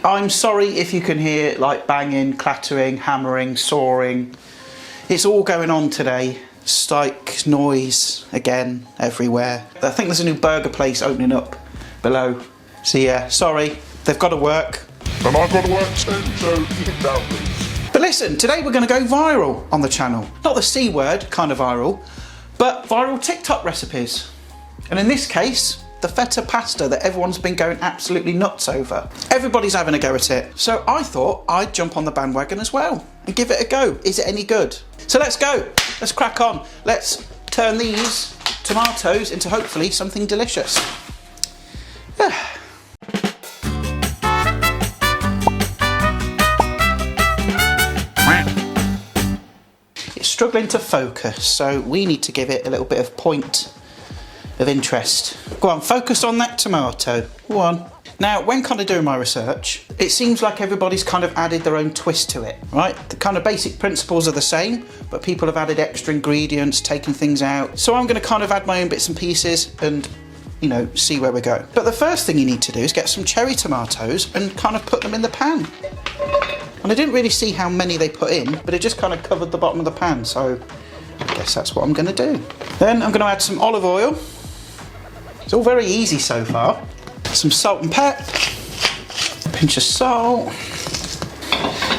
I'm sorry if you can hear like banging, clattering, hammering, sawing. It's all going on today. Strike noise again everywhere. I think there's a new burger place opening up below. So yeah, sorry, they've got to work. And I've got to work too, so keep down please. But listen, today we're going to go viral on the channel. Not the C word kind of viral, but viral TikTok recipes. And in this case, the feta pasta that everyone's been going absolutely nuts over. Everybody's having a go at it. So I thought I'd jump on the bandwagon as well and give it a go. Is it any good? So let's go. Let's crack on. Let's turn these tomatoes into hopefully something delicious. It's struggling to focus, so we need to give it a little bit of point of interest. Go on, focus on that tomato. Go on. Now, when kind of doing my research, it seems like everybody's kind of added their own twist to it, right? The kind of basic principles are the same, but people have added extra ingredients, taken things out. So I'm going to kind of add my own bits and pieces and, you know, see where we go. But the first thing you need to do is get some cherry tomatoes and kind of put them in the pan. And I didn't really see how many they put in, but it just kind of covered the bottom of the pan, so I guess that's what I'm going to do. Then I'm going to add some olive oil. It's all very easy so far. Some salt and pep, pinch of salt.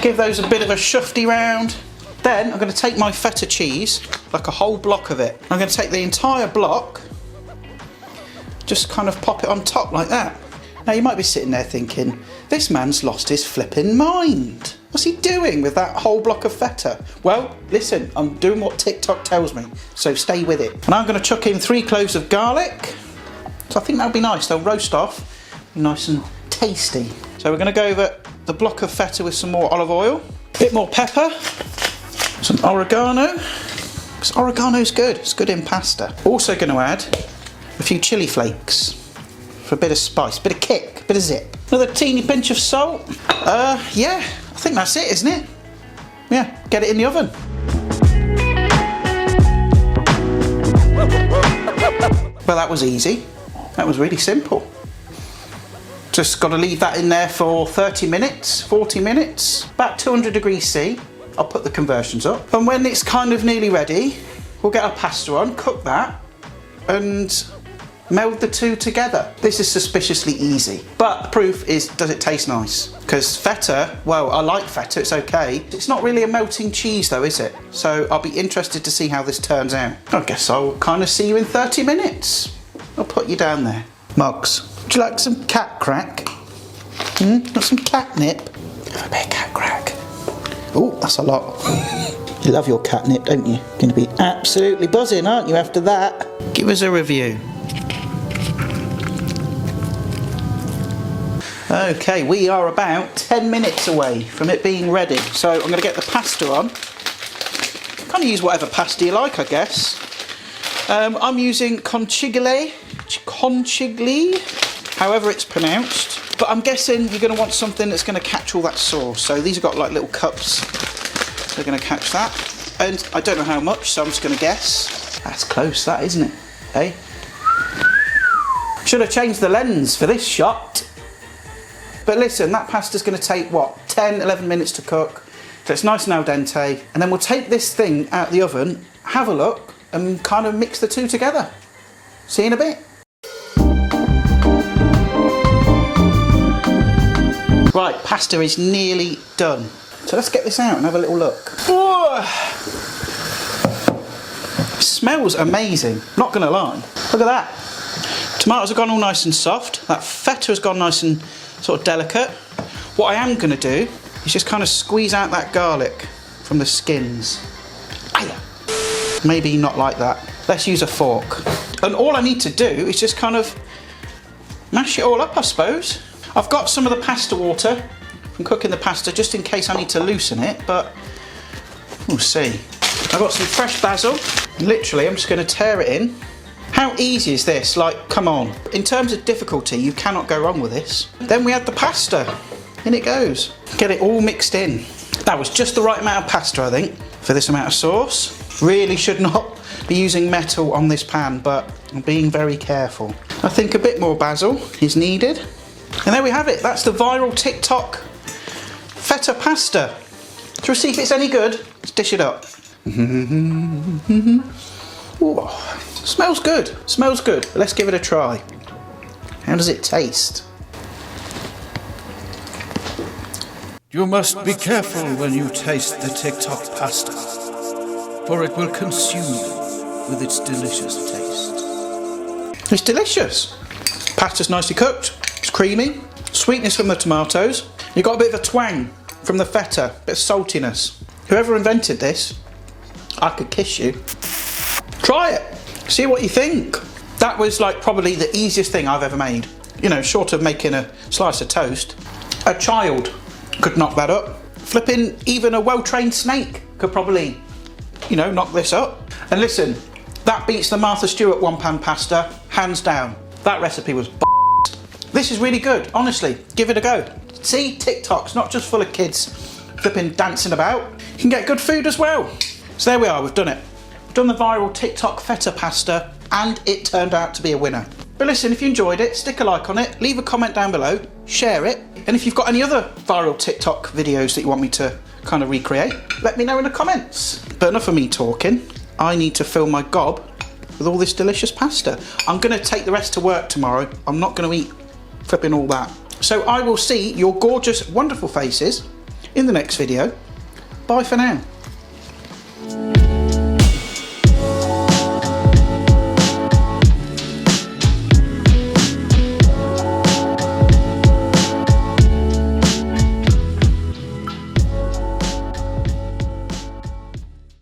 Give those a bit of a shufty round. Then I'm going to take my feta cheese, like a whole block of it. I'm going to take the entire block, just kind of pop it on top like that. Now you might be sitting there thinking, this man's lost his flipping mind. What's he doing with that whole block of feta? Well, listen, I'm doing what TikTok tells me, so stay with it. And I'm going to chuck in 3 cloves of garlic. So I think that'll be nice. They'll roast off, nice and tasty. So we're going to go over the block of feta with some more olive oil, a bit more pepper, some oregano, because oregano's good. It's good in pasta. Also going to add a few chilli flakes for a bit of spice, bit of kick, bit of zip. Another teeny pinch of salt. Yeah, I think that's it, isn't it? Yeah, get it in the oven. Well, that was easy. That was really simple. Just got to leave that in there for 30 minutes, 40 minutes, about 200 degrees C. I'll put the conversions up. And when it's kind of nearly ready, we'll get our pasta on, cook that, and meld the two together. This is suspiciously easy. But the proof is, does it taste nice? Because feta, well, I like feta, it's okay. It's not really a melting cheese though, is it? So I'll be interested to see how this turns out. I guess I'll kind of see you in 30 minutes. I'll put you down there. Mugs, would you like some cat crack? Got some catnip? Have a bit of cat crack. Oh, that's a lot. You love your catnip, don't you? Going to be absolutely buzzing, aren't you, after that? Give us a review. Okay, we are about 10 minutes away from it being ready. So I'm going to get the pasta on. Kind of use whatever pasta you like, I guess. I'm using conchiglie, however it's pronounced. But I'm guessing you're going to want something that's going to catch all that sauce. So these have got like little cups. They're going to catch that. And I don't know how much, so I'm just going to guess. That's close, that, isn't it? Hey? Should have changed the lens for this shot. But listen, that pasta's going to take, what, 10, 11 minutes to cook. So it's nice and al dente. And then we'll take this thing out of the oven, have a look, and kind of mix the two together. See you in a bit. Right, pasta is nearly done. So let's get this out and have a little look. Whoa. It smells amazing, not gonna lie. Look at that. Tomatoes have gone all nice and soft. That feta has gone nice and sort of delicate. What I am gonna do is just kind of squeeze out that garlic from the skins. Maybe not like that. Let's use a fork. And all I need to do is just kind of mash it all up, I suppose. I've got some of the pasta water from cooking the pasta just in case I need to loosen it, but we'll see. I've got some fresh basil. Literally, I'm just going to tear it in. How easy is this? Like, come on. In terms of difficulty, you cannot go wrong with this. Then we add the pasta. In it goes. Get it all mixed in. That was just the right amount of pasta, I think, for this amount of sauce. Really should not be using metal on this pan, but I'm being very careful. I think a bit more basil is needed. And there we have it. That's the viral TikTok feta pasta. To see if it's any good, let's dish it up. Ooh, smells good. Smells good. Let's give it a try. How does it taste? You must be careful when you taste the TikTok pasta, for it will consume you with its delicious taste. It's delicious. Pasta's nicely cooked. It's creamy. Sweetness from the tomatoes. You've got a bit of a twang from the feta, a bit of saltiness. Whoever invented this, I could kiss you. Try it. See what you think. That was like probably the easiest thing I've ever made. You know, short of making a slice of toast. A child could knock that up. Flipping even a well-trained snake could probably, you know, knock this up. And listen, that beats the Martha Stewart one-pan pasta, hands down. That recipe was This is really good, honestly. Give it a go. See, TikTok's not just full of kids flipping dancing about. You can get good food as well. So there we are, we've done it. We've done the viral TikTok feta pasta, and it turned out to be a winner. But listen, if you enjoyed it, stick a like on it, leave a comment down below, share it, and if you've got any other viral TikTok videos that you want me to kind of recreate, let me know in the comments. But enough of me talking. I need to fill my gob with all this delicious pasta. I'm going to take the rest to work tomorrow. I'm not going to eat flipping all that. So I will see your gorgeous, wonderful faces in the next video. Bye for now.